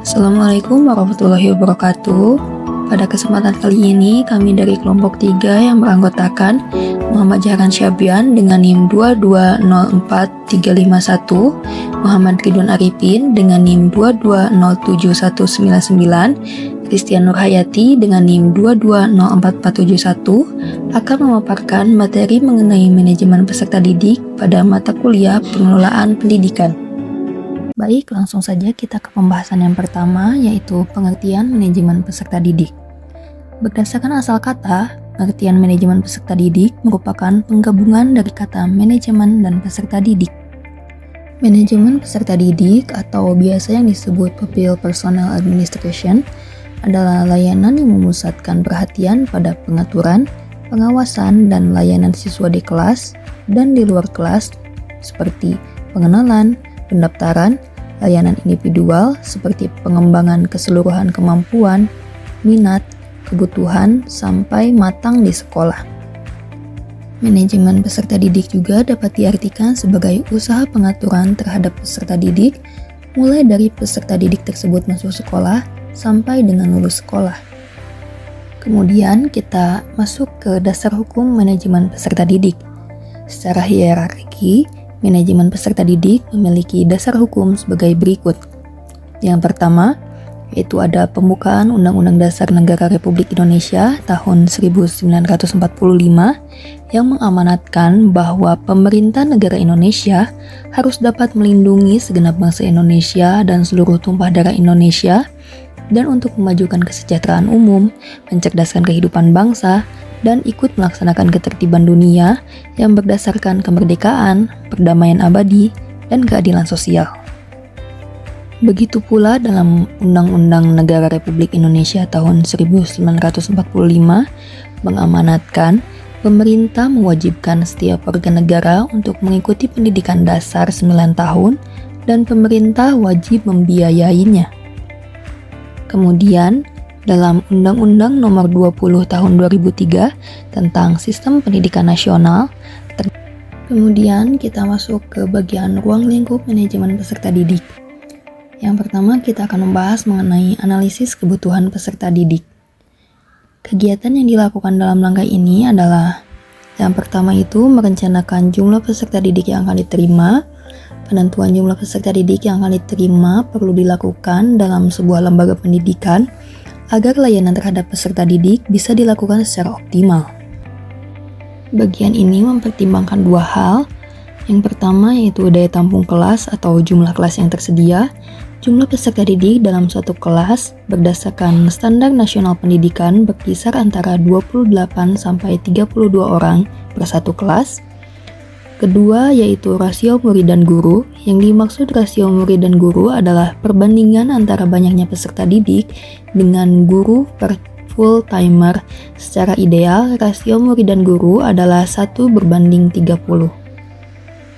Assalamualaikum warahmatullahi wabarakatuh. Pada kesempatan kali ini, kami dari kelompok 3 yang beranggotakan Muhammad Jahran Syabian dengan NIM 2204351, Muhammad Ridwan Arifin dengan NIM 2207199, Christian Nurhayati dengan NIM 2204471 akan memaparkan materi mengenai manajemen peserta didik pada mata kuliah pengelolaan pendidikan. Baik, langsung saja kita ke pembahasan yang pertama, yaitu pengertian manajemen peserta didik. Berdasarkan asal kata, pengertian manajemen peserta didik merupakan penggabungan dari kata manajemen dan peserta didik. Manajemen peserta didik atau biasa yang disebut Pupil Personnel Administration adalah layanan yang memusatkan perhatian pada pengaturan, pengawasan, dan layanan siswa di kelas dan di luar kelas seperti pengenalan, pendaftaran, layanan individual seperti pengembangan keseluruhan kemampuan, minat, kebutuhan, sampai matang di sekolah. Manajemen peserta didik juga dapat diartikan sebagai usaha pengaturan terhadap peserta didik, mulai dari peserta didik tersebut masuk sekolah sampai dengan lulus sekolah. Kemudian kita masuk ke dasar hukum manajemen peserta didik. Secara hierarki, manajemen peserta didik memiliki dasar hukum sebagai berikut. Yang pertama, yaitu ada pembukaan Undang-Undang Dasar Negara Republik Indonesia tahun 1945 yang mengamanatkan bahwa pemerintah negara Indonesia harus dapat melindungi segenap bangsa Indonesia dan seluruh tumpah darah Indonesia, dan untuk memajukan kesejahteraan umum, mencerdaskan kehidupan bangsa, dan ikut melaksanakan ketertiban dunia yang berdasarkan kemerdekaan, perdamaian abadi, dan keadilan sosial. Begitu pula dalam Undang-Undang Negara Republik Indonesia tahun 1945 mengamanatkan pemerintah mewajibkan setiap warga negara untuk mengikuti pendidikan dasar 9 tahun dan pemerintah wajib membiayainya. Kemudian, dalam Undang-Undang Nomor 20 Tahun 2003 tentang Sistem Pendidikan Nasional. Kemudian kita masuk ke bagian ruang lingkup manajemen peserta didik. Yang pertama kita akan membahas mengenai analisis kebutuhan peserta didik. Kegiatan yang dilakukan dalam langkah ini adalah yang pertama itu merencanakan jumlah peserta didik yang akan diterima. Penentuan jumlah peserta didik yang akan diterima perlu dilakukan dalam sebuah lembaga pendidikan agar layanan terhadap peserta didik bisa dilakukan secara optimal. Bagian ini mempertimbangkan dua hal. Yang pertama yaitu daya tampung kelas atau jumlah kelas yang tersedia. Jumlah peserta didik dalam suatu kelas berdasarkan Standar Nasional Pendidikan berkisar antara 28 sampai 32 orang per satu kelas. Kedua yaitu rasio murid dan guru. Yang dimaksud rasio murid dan guru adalah perbandingan antara banyaknya peserta didik dengan guru per full timer. Secara ideal, rasio murid dan guru adalah 1:30.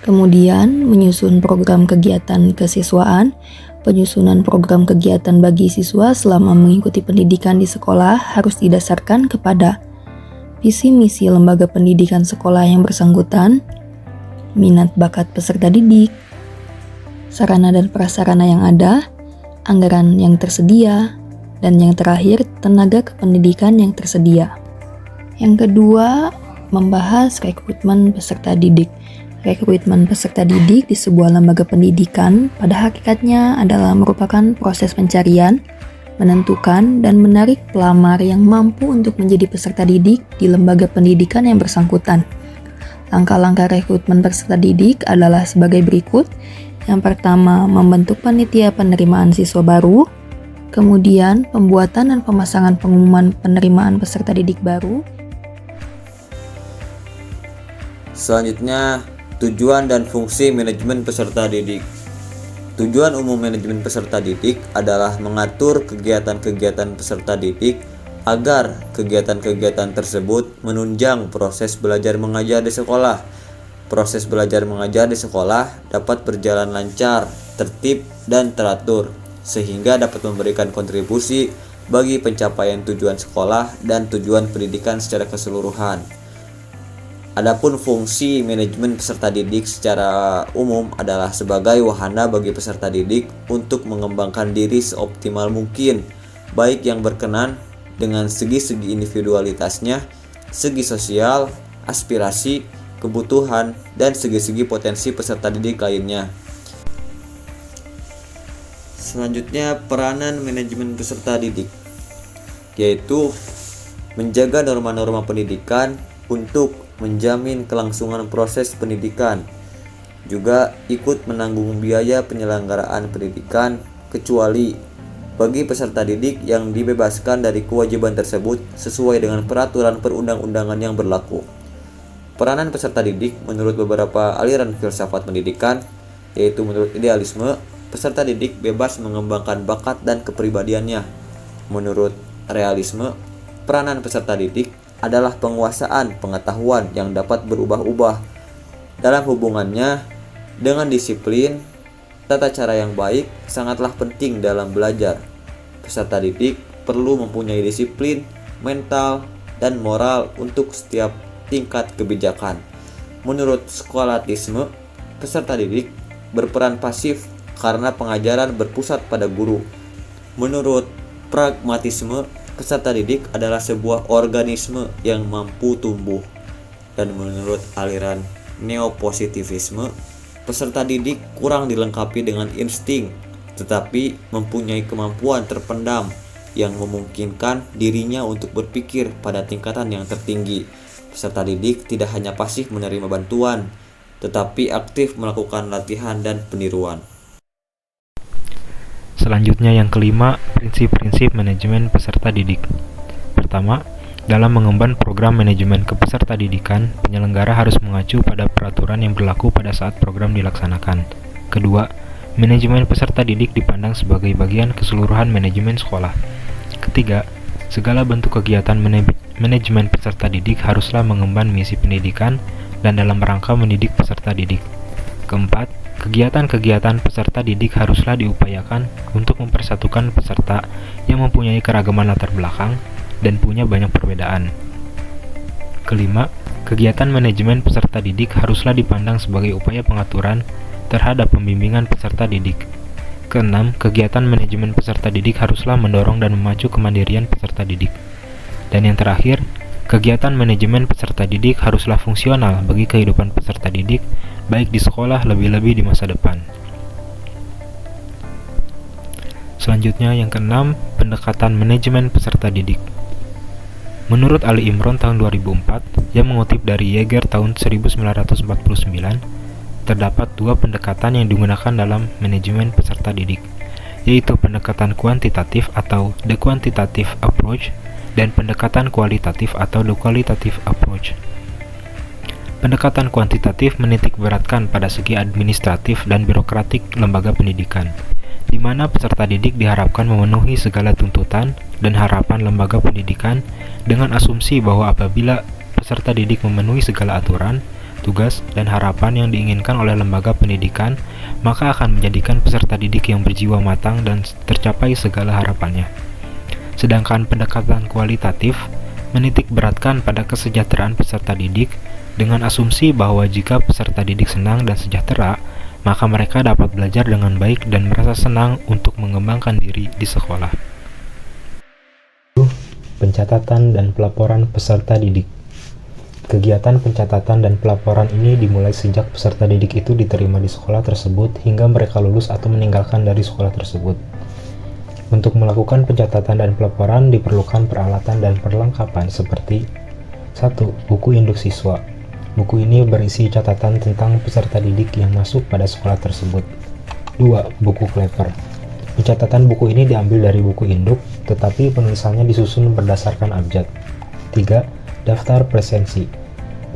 Kemudian, menyusun program kegiatan kesiswaan. Penyusunan program kegiatan bagi siswa selama mengikuti pendidikan di sekolah harus didasarkan kepada visi misi lembaga pendidikan sekolah yang bersangkutan, minat bakat peserta didik, sarana dan prasarana yang ada, anggaran yang tersedia, dan yang terakhir tenaga kependidikan yang tersedia. Yang kedua, membahas rekrutmen peserta didik. Rekrutmen peserta didik di sebuah lembaga pendidikan pada hakikatnya adalah merupakan proses pencarian, menentukan, dan menarik pelamar yang mampu untuk menjadi peserta didik di lembaga pendidikan yang bersangkutan. Langkah-langkah rekrutmen peserta didik adalah sebagai berikut. Yang pertama, membentuk panitia penerimaan siswa baru. Kemudian, pembuatan dan pemasangan pengumuman penerimaan peserta didik baru. Selanjutnya, tujuan dan fungsi manajemen peserta didik. Tujuan umum manajemen peserta didik adalah mengatur kegiatan-kegiatan peserta didik agar kegiatan-kegiatan tersebut menunjang proses belajar mengajar di sekolah. Proses belajar mengajar di sekolah dapat berjalan lancar, tertib, dan teratur, sehingga dapat memberikan kontribusi bagi pencapaian tujuan sekolah dan tujuan pendidikan secara keseluruhan. Adapun fungsi manajemen peserta didik secara umum adalah sebagai wahana bagi peserta didik untuk mengembangkan diri seoptimal mungkin, baik yang berkenan dengan segi-segi individualitasnya, segi sosial, aspirasi, kebutuhan, dan segi-segi potensi peserta didik lainnya. Selanjutnya, peranan manajemen peserta didik, yaitu menjaga norma-norma pendidikan untuk menjamin kelangsungan proses pendidikan, juga ikut menanggung biaya penyelenggaraan pendidikan kecuali bagi peserta didik yang dibebaskan dari kewajiban tersebut sesuai dengan peraturan perundang-undangan yang berlaku. Peranan peserta didik menurut beberapa aliran filsafat pendidikan, yaitu menurut idealisme, peserta didik bebas mengembangkan bakat dan kepribadiannya. Menurut realisme, peranan peserta didik adalah penguasaan pengetahuan yang dapat berubah-ubah dalam hubungannya dengan disiplin. Tata cara yang baik sangatlah penting dalam belajar. Peserta didik perlu mempunyai disiplin, mental, dan moral untuk setiap tingkat kebijakan. Menurut skolatisme, peserta didik berperan pasif karena pengajaran berpusat pada guru. Menurut pragmatisme, peserta didik adalah sebuah organisme yang mampu tumbuh. Dan menurut aliran neopositivisme, peserta didik kurang dilengkapi dengan insting, tetapi mempunyai kemampuan terpendam yang memungkinkan dirinya untuk berpikir pada tingkatan yang tertinggi. Peserta didik tidak hanya pasif menerima bantuan, tetapi aktif melakukan latihan dan peniruan. Selanjutnya yang kelima, prinsip-prinsip manajemen peserta didik. Pertama, dalam mengemban program manajemen kepeserta didikan, penyelenggara harus mengacu pada peraturan yang berlaku pada saat program dilaksanakan. Kedua, manajemen peserta didik dipandang sebagai bagian keseluruhan manajemen sekolah. Ketiga, segala bentuk kegiatan manajemen peserta didik haruslah mengemban misi pendidikan dan dalam rangka mendidik peserta didik. Keempat, kegiatan-kegiatan peserta didik haruslah diupayakan untuk mempersatukan peserta yang mempunyai keragaman latar belakang dan punya banyak perbedaan. Kelima, kegiatan manajemen peserta didik haruslah dipandang sebagai upaya pengaturan terhadap pembimbingan peserta didik. Keenam, kegiatan manajemen peserta didik haruslah mendorong dan memacu kemandirian peserta didik. Dan yang terakhir, kegiatan manajemen peserta didik haruslah fungsional bagi kehidupan peserta didik, baik di sekolah lebih-lebih di masa depan. Selanjutnya yang keenam, pendekatan manajemen peserta didik. Menurut Ali Imron tahun 2004, yang mengutip dari Yeager tahun 1949, terdapat dua pendekatan yang digunakan dalam manajemen peserta didik, yaitu pendekatan kuantitatif atau the quantitative approach dan pendekatan kualitatif atau the qualitative approach. Pendekatan kuantitatif menitikberatkan pada segi administratif dan birokratik lembaga pendidikan, di mana peserta didik diharapkan memenuhi segala tuntutan dan harapan lembaga pendidikan dengan asumsi bahwa apabila peserta didik memenuhi segala aturan, tugas, dan harapan yang diinginkan oleh lembaga pendidikan, maka akan menjadikan peserta didik yang berjiwa matang dan tercapai segala harapannya. Sedangkan pendekatan kualitatif menitikberatkan pada kesejahteraan peserta didik dengan asumsi bahwa jika peserta didik senang dan sejahtera, maka mereka dapat belajar dengan baik dan merasa senang untuk mengembangkan diri di sekolah. Pencatatan dan pelaporan peserta didik. Kegiatan pencatatan dan pelaporan ini dimulai sejak peserta didik itu diterima di sekolah tersebut hingga mereka lulus atau meninggalkan dari sekolah tersebut. Untuk melakukan pencatatan dan pelaporan diperlukan peralatan dan perlengkapan seperti 1. Buku induk siswa. Buku ini berisi catatan tentang peserta didik yang masuk pada sekolah tersebut. 2. Buku kleper. Pencatatan buku ini diambil dari buku induk, tetapi penulisannya disusun berdasarkan abjad. 3. Daftar presensi.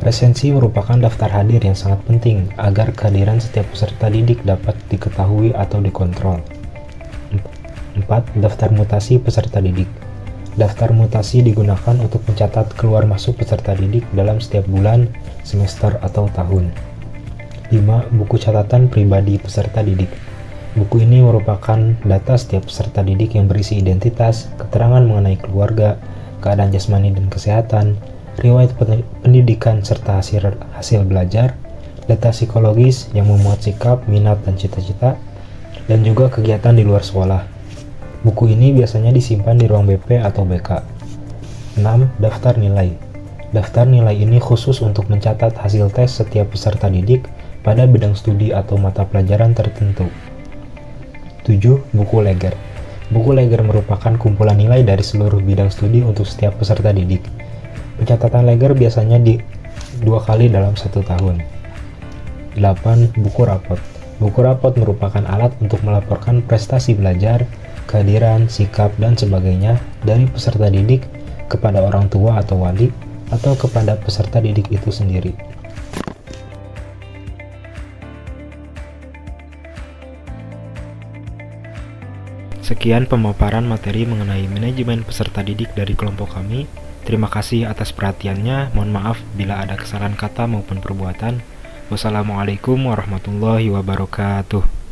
Presensi merupakan daftar hadir yang sangat penting agar kehadiran setiap peserta didik dapat diketahui atau dikontrol. 4. Daftar mutasi peserta didik. Daftar mutasi digunakan untuk mencatat keluar masuk peserta didik dalam setiap bulan, semester, atau tahun. 5. Buku catatan pribadi peserta didik. Buku ini merupakan data setiap peserta didik yang berisi identitas, keterangan mengenai keluarga, keadaan jasmani dan kesehatan, riwayat pendidikan serta hasil belajar, data psikologis yang memuat sikap, minat, dan cita-cita, dan juga kegiatan di luar sekolah. Buku ini biasanya disimpan di ruang BP atau BK. 6. Daftar nilai. Daftar nilai ini khusus untuk mencatat hasil tes setiap peserta didik pada bidang studi atau mata pelajaran tertentu. 7. Buku leger. Buku leger merupakan kumpulan nilai dari seluruh bidang studi untuk setiap peserta didik. Pencatatan leger biasanya 2 kali dalam 1 tahun. 8. Buku rapot. Buku rapot merupakan alat untuk melaporkan prestasi belajar, kehadiran, sikap, dan sebagainya dari peserta didik kepada orang tua atau wali, atau kepada peserta didik itu sendiri. Sekian pemaparan materi mengenai manajemen peserta didik dari kelompok kami. Terima kasih atas perhatiannya. Mohon maaf bila ada kesalahan kata maupun perbuatan. Wassalamualaikum warahmatullahi wabarakatuh.